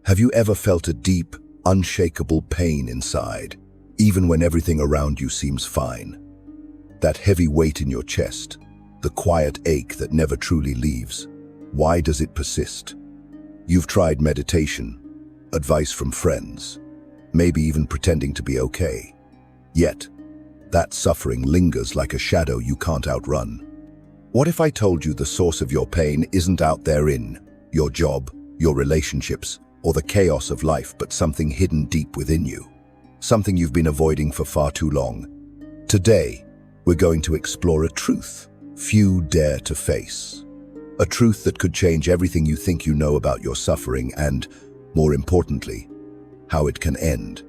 Have you ever felt a deep, unshakable pain inside, even when everything around you seems fine? That heavy weight in your chest, the quiet ache that never truly leaves. Why does it persist? You've tried meditation, advice from friends, maybe even pretending to be okay. Yet, that suffering lingers like a shadow you can't outrun. What if I told you the source of your pain isn't out there in your job, your relationships, or the chaos of life, but something hidden deep within you? Something you've been avoiding for far too long. Today, we're going to explore a truth few dare to face. A truth that could change everything you think you know about your suffering and, more importantly, how it can end.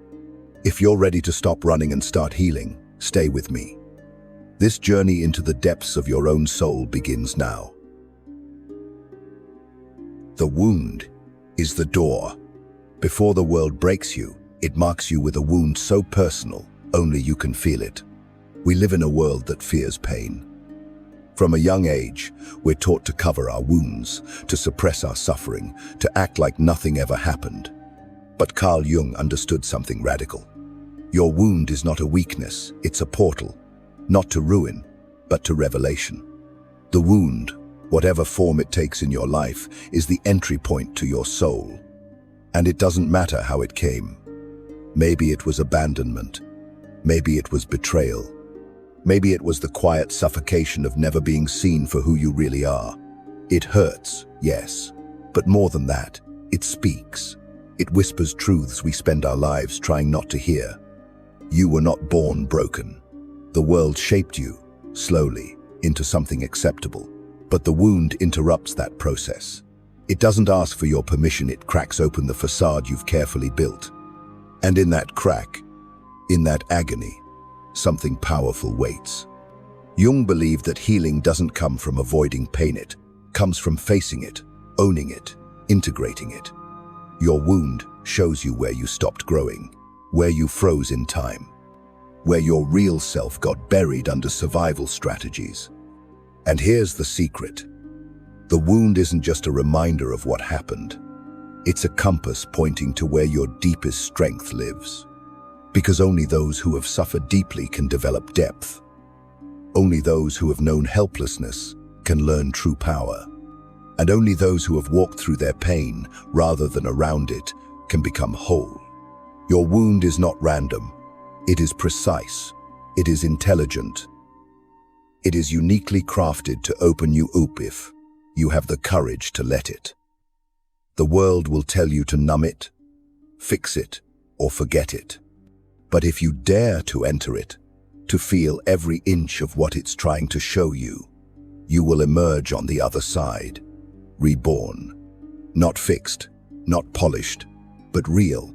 If you're ready to stop running and start healing, stay with me. This journey into the depths of your own soul begins now. The wound is the door. Before the world breaks you, it marks you with a wound so personal, only you can feel it. We live in a world that fears pain. From a young age, we're taught to cover our wounds, to suppress our suffering, to act like nothing ever happened. But Carl Jung understood something radical. Your wound is not a weakness, it's a portal, not to ruin, but to revelation. The wound, whatever form it takes in your life, is the entry point to your soul. And it doesn't matter how it came. Maybe it was abandonment. Maybe it was betrayal. Maybe it was the quiet suffocation of never being seen for who you really are. It hurts, yes, but more than that, it speaks. It whispers truths we spend our lives trying not to hear. You were not born broken. The world shaped you, slowly, into something acceptable. But the wound interrupts that process. It doesn't ask for your permission, it cracks open the facade you've carefully built. And in that crack, in that agony, something powerful waits. Jung believed that healing doesn't come from avoiding pain, it comes from facing it, owning it, integrating it. Your wound shows you where you stopped growing, where you froze in time, where your real self got buried under survival strategies. And here's the secret. The wound isn't just a reminder of what happened. It's a compass pointing to where your deepest strength lives. Because only those who have suffered deeply can develop depth. Only those who have known helplessness can learn true power. And only those who have walked through their pain, rather than around it, can become whole. Your wound is not random. It is precise. It is intelligent. It is uniquely crafted to open you up if you have the courage to let it. The world will tell you to numb it, fix it, or forget it. But if you dare to enter it, to feel every inch of what it's trying to show you, you will emerge on the other side, reborn. Not fixed, not polished, but real.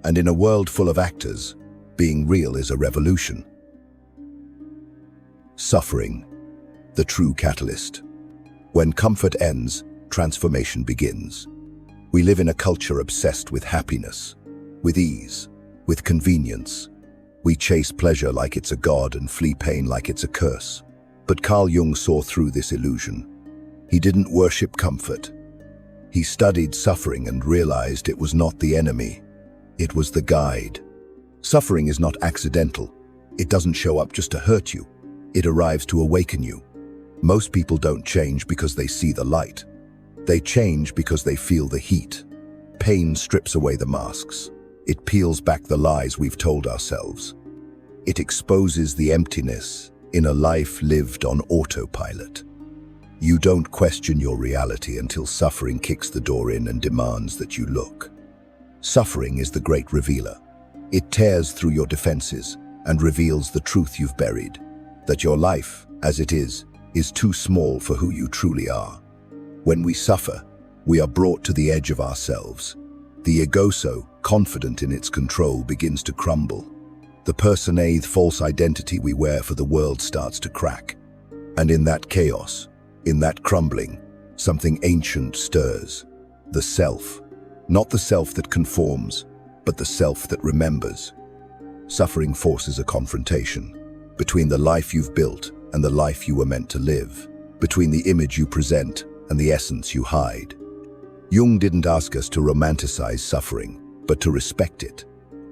And in a world full of actors, being real is a revolution. Suffering, the true catalyst. When comfort ends, transformation begins. We live in a culture obsessed with happiness, with ease, with convenience. We chase pleasure like it's a god and flee pain like it's a curse. But Carl Jung saw through this illusion. He didn't worship comfort. He studied suffering and realized it was not the enemy. It was the guide. Suffering is not accidental. It doesn't show up just to hurt you. It arrives to awaken you. Most people don't change because they see the light. They change because they feel the heat. Pain strips away the masks. It peels back the lies we've told ourselves. It exposes the emptiness in a life lived on autopilot. You don't question your reality until suffering kicks the door in and demands that you look. Suffering is the great revealer. It tears through your defenses and reveals the truth you've buried, that your life, as it is too small for who you truly are. When we suffer, we are brought to the edge of ourselves. The ego, so confident in its control, begins to crumble. The personated false identity we wear for the world starts to crack. And in that chaos, in that crumbling, something ancient stirs. The self. Not the self that conforms, but the self that remembers. Suffering forces a confrontation between the life you've built and the life you were meant to live, between the image you present and the essence you hide. Jung didn't ask us to romanticize suffering, but to respect it.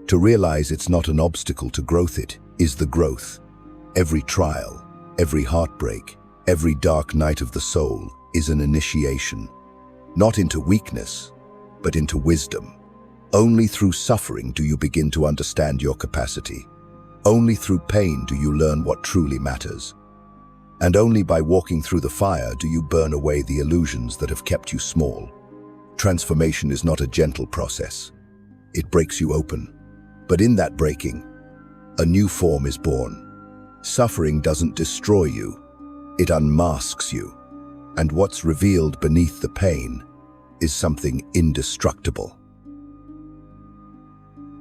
To realize it's not an obstacle to growth, it is the growth. Every trial, every heartbreak, every dark night of the soul is an initiation, not into weakness, but into wisdom. Only through suffering do you begin to understand your capacity. Only through pain do you learn what truly matters. And only by walking through the fire do you burn away the illusions that have kept you small. Transformation is not a gentle process. It breaks you open. But in that breaking, a new form is born. Suffering doesn't destroy you. It unmasks you. And what's revealed beneath the pain is something indestructible.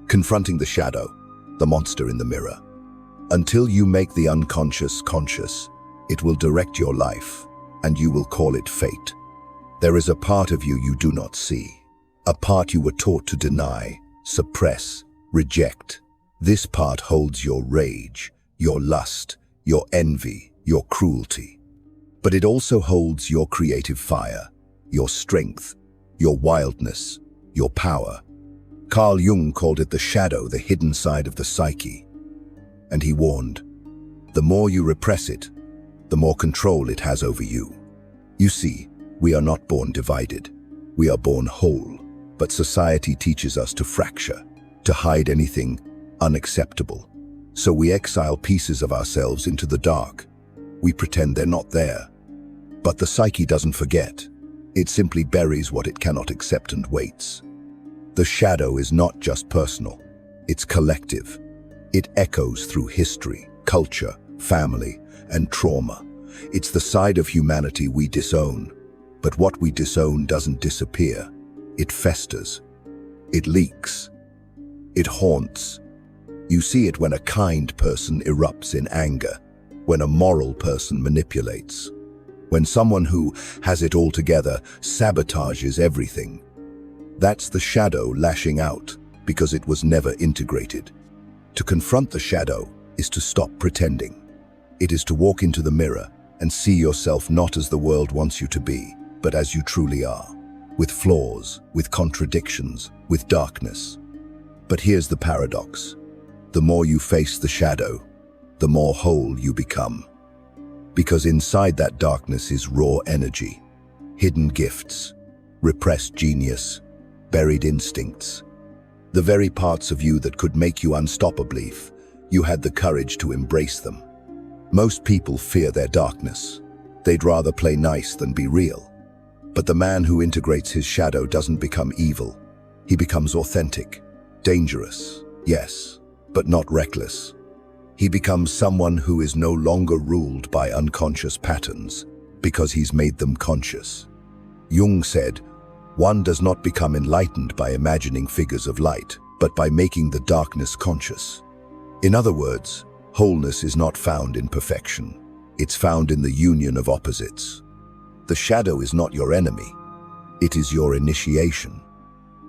Confronting the shadow, the monster in the mirror. Until you make the unconscious conscious, it will direct your life, and you will call it fate. There is a part of you you do not see, a part you were taught to deny, suppress, reject. This part holds your rage, your lust, your envy, your cruelty. But it also holds your creative fire, your strength, your wildness, your power. Carl Jung called it the shadow, the hidden side of the psyche. And he warned, the more you repress it, the more control it has over you. You see, we are not born divided. We are born whole. But society teaches us to fracture, to hide anything unacceptable. So we exile pieces of ourselves into the dark. We pretend they're not there. But the psyche doesn't forget. It simply buries what it cannot accept and waits. The shadow is not just personal. It's collective. It echoes through history, culture, family, and trauma. It's the side of humanity we disown. But what we disown doesn't disappear. It festers. It leaks. It haunts. You see it when a kind person erupts in anger, when a moral person manipulates, when someone who has it all together sabotages everything. That's the shadow lashing out because it was never integrated. To confront the shadow is to stop pretending. It is to walk into the mirror and see yourself not as the world wants you to be, but as you truly are, with flaws, with contradictions, with darkness. But here's the paradox. The more you face the shadow, the more whole you become. Because inside that darkness is raw energy, hidden gifts, repressed genius, buried instincts. The very parts of you that could make you unstoppable if you had the courage to embrace them. Most people fear their darkness. They'd rather play nice than be real. But the man who integrates his shadow doesn't become evil. He becomes authentic, dangerous, yes, but not reckless. He becomes someone who is no longer ruled by unconscious patterns because he's made them conscious. Jung said, one does not become enlightened by imagining figures of light, but by making the darkness conscious. In other words, wholeness is not found in perfection. It's found in the union of opposites. The shadow is not your enemy. It is your initiation.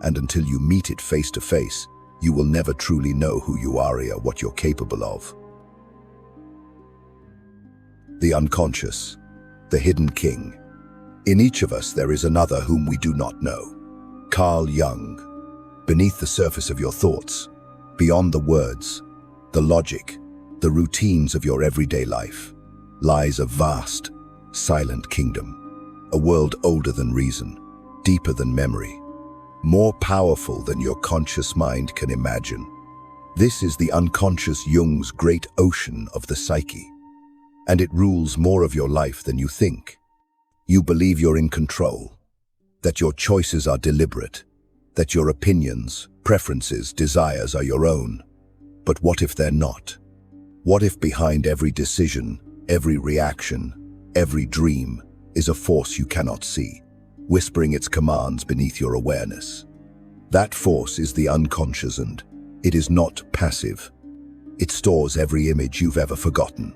And until you meet it face to face, you will never truly know who you are or what you're capable of. The unconscious, the hidden king. In each of us there is another whom we do not know. Carl Jung. Beneath the surface of your thoughts, beyond the words, the logic, the routines of your everyday life, lies a vast, silent kingdom. A world older than reason, deeper than memory, more powerful than your conscious mind can imagine. This is the unconscious Jung's great ocean of the psyche. And it rules more of your life than you think. You believe you're in control, that your choices are deliberate, that your opinions, preferences, desires are your own. But what if they're not? What if behind every decision, every reaction, every dream is a force you cannot see, whispering its commands beneath your awareness? That force is the unconscious, and it is not passive. It stores every image you've ever forgotten,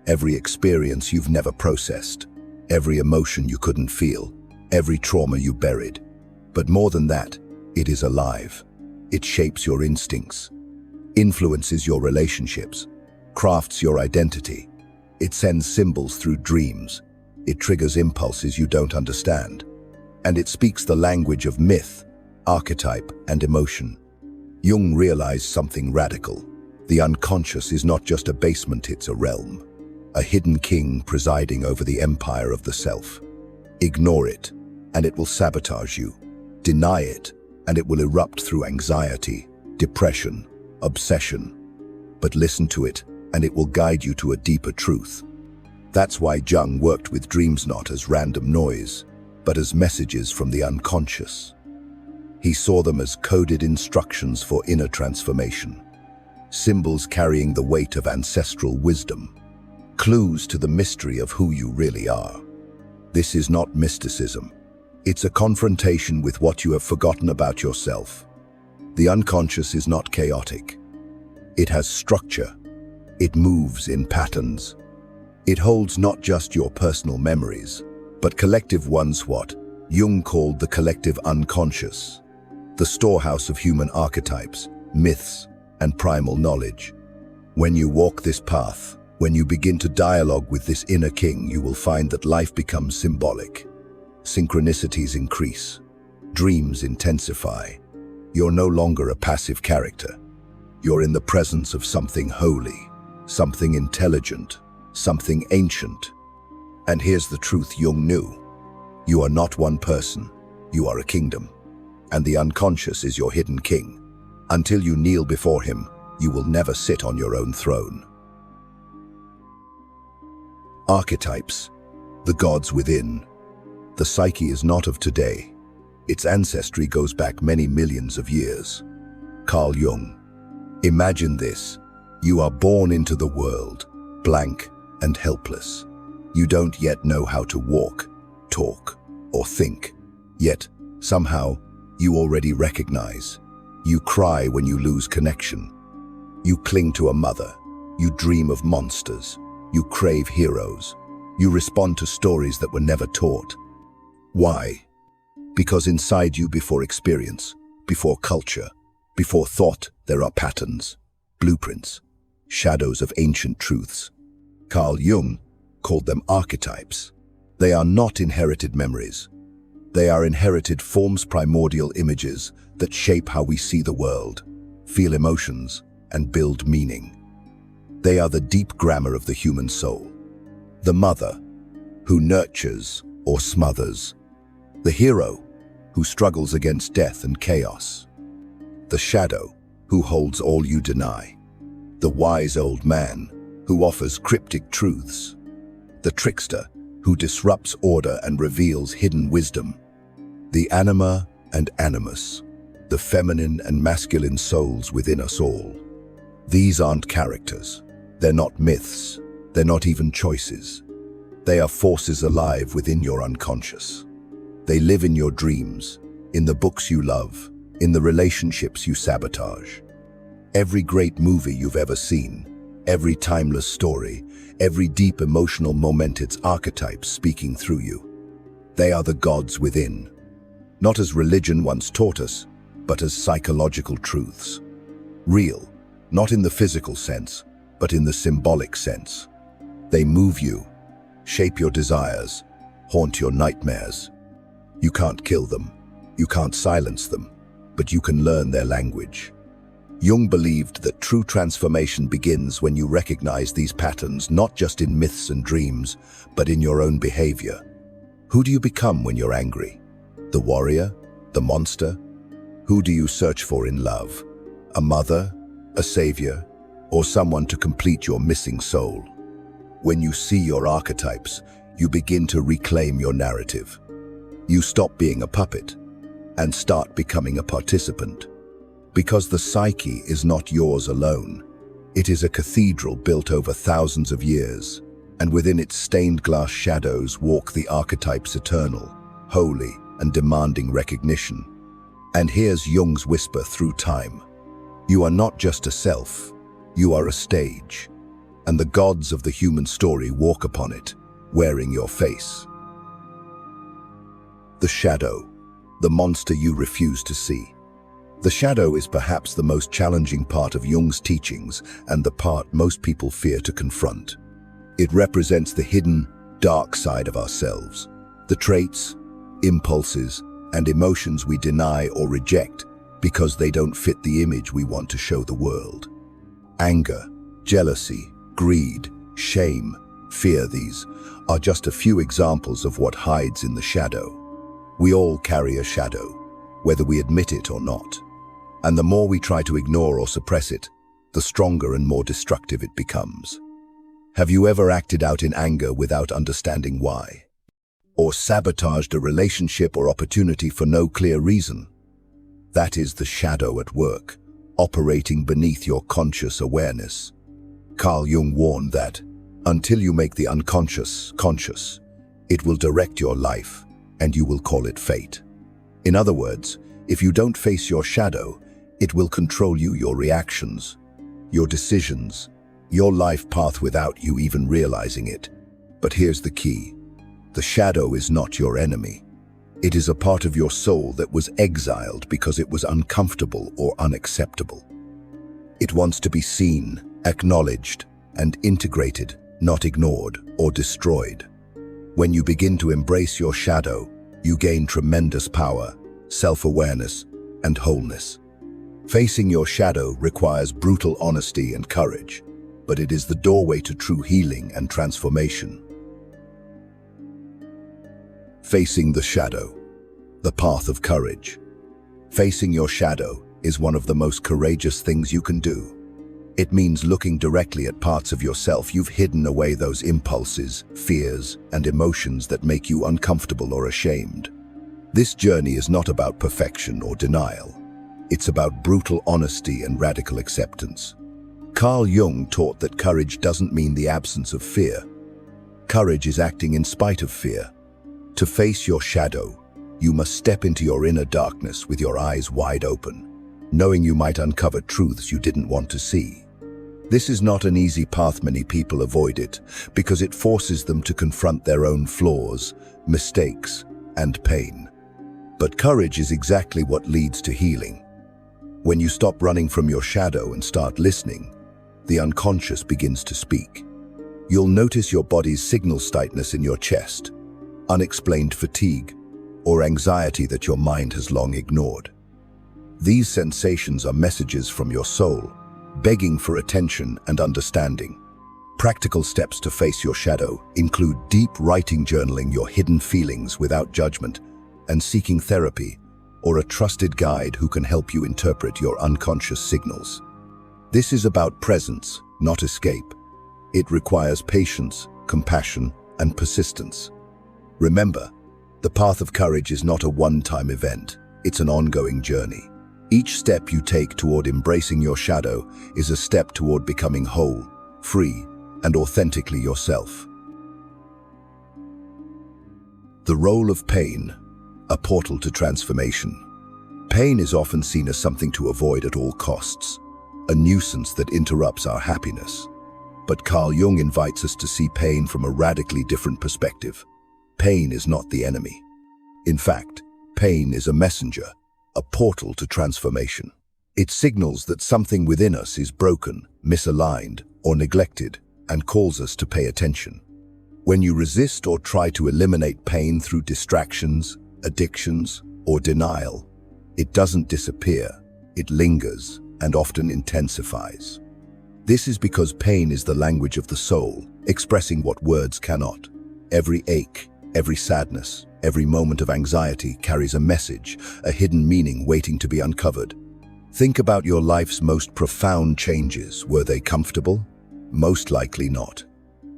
every experience you've never processed, every emotion you couldn't feel, every trauma you buried. But more than that, it is alive. It shapes your instincts, influences your relationships, crafts your identity. It sends symbols through dreams. It triggers impulses you don't understand. and it speaks the language of myth, archetype, and emotion. Jung realized something radical. The unconscious is not just a basement, it's a realm. A hidden king presiding over the empire of the self. Ignore it, and it will sabotage you. Deny it, and it will erupt through anxiety, depression, obsession. But listen to it, and it will guide you to a deeper truth. That's why Jung worked with dreams not as random noise, but as messages from the unconscious. He saw them as coded instructions for inner transformation, symbols carrying the weight of ancestral wisdom, clues to the mystery of who you really are. This is not mysticism. It's a confrontation with what you have forgotten about yourself. The unconscious is not chaotic. It has structure. It moves in patterns. It holds not just your personal memories, but collective ones, what Jung called the collective unconscious, the storehouse of human archetypes, myths, and primal knowledge. When you walk this path, when you begin to dialogue with this inner king, you will find that life becomes symbolic. Synchronicities increase. Dreams intensify. You're no longer a passive character. You're in the presence of something holy, something intelligent, something ancient. And here's the truth Jung knew. You are not one person. You are a kingdom. And the unconscious is your hidden king. Until you kneel before him, you will never sit on your own throne. Archetypes, the gods within. The psyche is not of today. Its ancestry goes back many millions of years. Carl Jung. Imagine this. You are born into the world, blank and helpless. You don't yet know how to walk, talk, or think. Yet, somehow, you already recognize. You cry when you lose connection. You cling to a mother. You dream of monsters. You crave heroes. You respond to stories that were never taught. Why? Because inside you, before experience, before culture, before thought, there are patterns, blueprints, shadows of ancient truths. Carl Jung called them archetypes. They are not inherited memories. They are inherited forms, primordial images that shape how we see the world, feel emotions, and build meaning. They are the deep grammar of the human soul. The mother, who nurtures or smothers. The hero, who struggles against death and chaos. The shadow, who holds all you deny. The wise old man, who offers cryptic truths. The trickster, who disrupts order and reveals hidden wisdom. The anima and animus, the feminine and masculine souls within us all. These aren't characters. They're not myths. They're not even choices. They are forces alive within your unconscious. They live in your dreams, in the books you love, in the relationships you sabotage. Every great movie you've ever seen, every timeless story, every deep emotional moment, it's archetypes speaking through you. They are the gods within, not as religion once taught us, but as psychological truths. Real, not in the physical sense, but in the symbolic sense. They move you, shape your desires, haunt your nightmares. You can't kill them, you can't silence them, but you can learn their language. Jung believed that true transformation begins when you recognize these patterns, not just in myths and dreams, but in your own behavior. Who do you become when you're angry? The warrior? The monster? Who do you search for in love? A mother? A savior? Or someone to complete your missing soul? When you see your archetypes, you begin to reclaim your narrative. You stop being a puppet and start becoming a participant. Because the psyche is not yours alone. It is a cathedral built over thousands of years, and within its stained glass shadows walk the archetypes eternal, holy, and demanding recognition. And here's Jung's whisper through time. You are not just a self, you are a stage, and the gods of the human story walk upon it, wearing your face. The shadow, the monster you refuse to see. The shadow is perhaps the most challenging part of Jung's teachings and the part most people fear to confront. It represents the hidden, dark side of ourselves, the traits, impulses, and emotions we deny or reject because they don't fit the image we want to show the world. Anger, jealousy, greed, shame, fear, these are just a few examples of what hides in the shadow. We all carry a shadow, whether we admit it or not. And the more we try to ignore or suppress it, the stronger and more destructive it becomes. Have you ever acted out in anger without understanding why? Or sabotaged a relationship or opportunity for no clear reason? That is the shadow at work, operating beneath your conscious awareness. Carl Jung warned that, until you make the unconscious conscious, it will direct your life, and you will call it fate. In other words, if you don't face your shadow, it will control you, your reactions, your decisions, your life path without you even realizing it. But here's the key. The shadow is not your enemy. It is a part of your soul that was exiled because it was uncomfortable or unacceptable. It wants to be seen, acknowledged, and integrated, not ignored or destroyed. When you begin to embrace your shadow, you gain tremendous power, self-awareness, and wholeness. Facing your shadow requires brutal honesty and courage, but it is the doorway to true healing and transformation. Facing the shadow, the path of courage. Facing your shadow is one of the most courageous things you can do. It means looking directly at parts of yourself you've hidden away, those impulses, fears, and emotions that make you uncomfortable or ashamed. This journey is not about perfection or denial. It's about brutal honesty and radical acceptance. Carl Jung taught that courage doesn't mean the absence of fear. Courage is acting in spite of fear. To face your shadow, you must step into your inner darkness with your eyes wide open, knowing you might uncover truths you didn't want to see. This is not an easy path. Many people avoid it because it forces them to confront their own flaws, mistakes, and pain. But courage is exactly what leads to healing. When you stop running from your shadow and start listening, the unconscious begins to speak. You'll notice your body's signals, tightness in your chest, unexplained fatigue, or anxiety that your mind has long ignored. These sensations are messages from your soul, begging for attention and understanding. Practical steps to face your shadow include deep writing, journaling your hidden feelings without judgment, and seeking therapy or a trusted guide who can help you interpret your unconscious signals. This is about presence, not escape. It requires patience, compassion, and persistence. Remember, the path of courage is not a one-time event. It's an ongoing journey. Each step you take toward embracing your shadow is a step toward becoming whole, free, and authentically yourself. The role of pain, a portal to transformation. Pain is often seen as something to avoid at all costs, a nuisance that interrupts our happiness. But Carl Jung invites us to see pain from a radically different perspective. Pain is not the enemy. In fact, pain is a messenger, a portal to transformation. It signals that something within us is broken, misaligned, or neglected, and calls us to pay attention. When you resist or try to eliminate pain through distractions, addictions, or denial, it doesn't disappear, it lingers and often intensifies. This is because pain is the language of the soul, expressing what words cannot. Every ache, every sadness, every moment of anxiety carries a message, a hidden meaning waiting to be uncovered. Think about your life's most profound changes. Were they comfortable? Most likely not.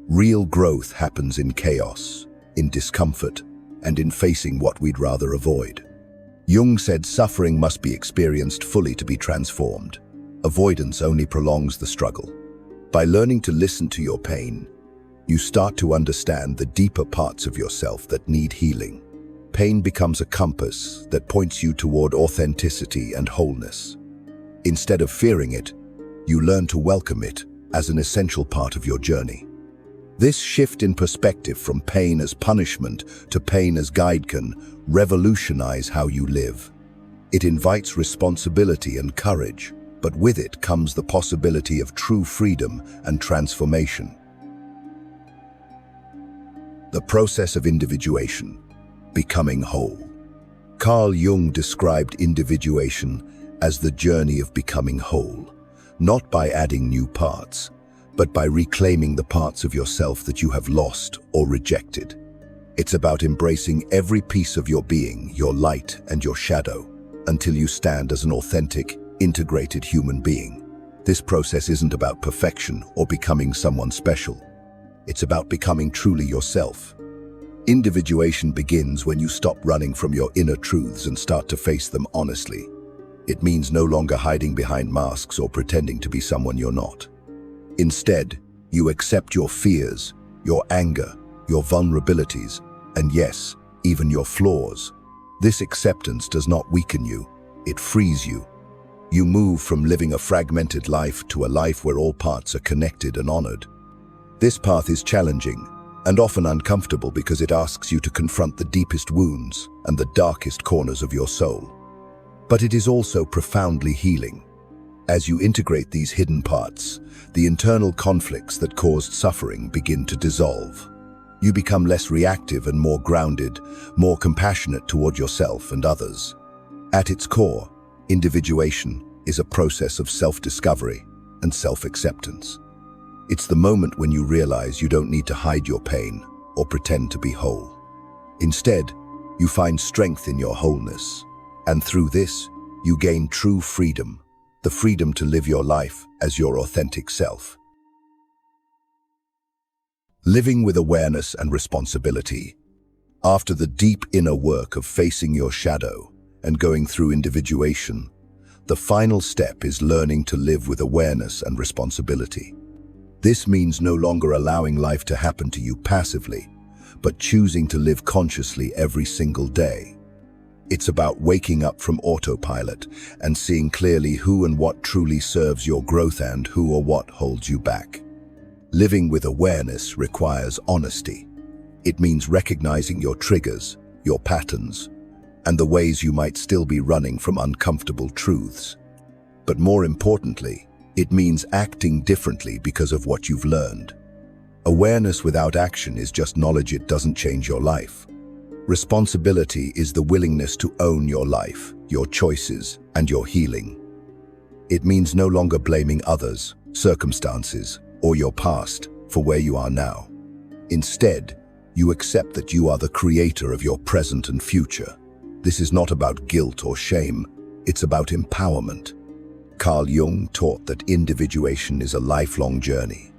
Real growth happens in chaos, in discomfort, and in facing what we'd rather avoid. Jung said suffering must be experienced fully to be transformed. Avoidance only prolongs the struggle. By learning to listen to your pain, you start to understand the deeper parts of yourself that need healing. Pain becomes a compass that points you toward authenticity and wholeness. Instead of fearing it, you learn to welcome it as an essential part of your journey. This shift in perspective from pain as punishment to pain as guide can revolutionize how you live. It invites responsibility and courage, but with it comes the possibility of true freedom and transformation. The process of individuation. becoming whole. Carl Jung described individuation as the journey of becoming whole, not by adding new parts, but by reclaiming the parts of yourself that you have lost or rejected. It's about embracing every piece of your being, your light and your shadow, until you stand as an authentic, integrated human being. This process isn't about perfection or becoming someone special. It's about becoming truly yourself. Individuation begins when you stop running from your inner truths and start to face them honestly. It means no longer hiding behind masks or pretending to be someone you're not. Instead, you accept your fears, your anger, your vulnerabilities, and yes, even your flaws. This acceptance does not weaken you, it frees you. You move from living a fragmented life to a life where all parts are connected and honored. This path is challenging and often uncomfortable because it asks you to confront the deepest wounds and the darkest corners of your soul. But it is also profoundly healing. As you integrate these hidden parts, the internal conflicts that caused suffering begin to dissolve. You become less reactive and more grounded, more compassionate toward yourself and others. At its core, individuation is a process of self-discovery and self-acceptance. It's the moment when you realize you don't need to hide your pain or pretend to be whole. Instead, you find strength in your wholeness, and through this, you gain true freedom, the freedom to live your life as your authentic self. Living with awareness and responsibility. After the deep inner work of facing your shadow and going through individuation, the final step is learning to live with awareness and responsibility. This means no longer allowing life to happen to you passively, but choosing to live consciously every single day. It's about waking up from autopilot and seeing clearly who and what truly serves your growth and who or what holds you back. Living with awareness requires honesty. It means recognizing your triggers, your patterns, and the ways you might still be running from uncomfortable truths. But more importantly, it means acting differently because of what you've learned. Awareness without action is just knowledge. It doesn't change your life. Responsibility is the willingness to own your life, your choices, and your healing. It means no longer blaming others, circumstances, or your past for where you are now. Instead, you accept that you are the creator of your present and future. This is not about guilt or shame, it's about empowerment. Carl Jung taught that individuation is a lifelong journey,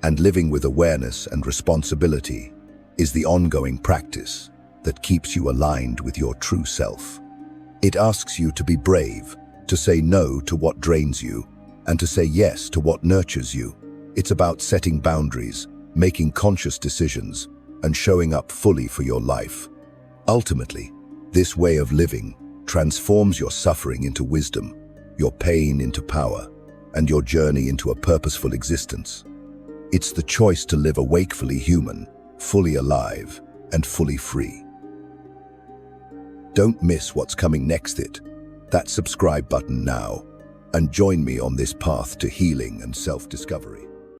and living with awareness and responsibility is the ongoing practice that keeps you aligned with your true self. It asks you to be brave, to say no to what drains you, and to say yes to what nurtures you. It's about setting boundaries, making conscious decisions, and showing up fully for your life. Ultimately, this way of living transforms your suffering into wisdom, your pain into power, and your journey into a purposeful existence. It's the choice to live a wakefully human, fully alive, and fully free. Don't miss what's coming next. Hit that subscribe button now and join me on this path to healing and self-discovery.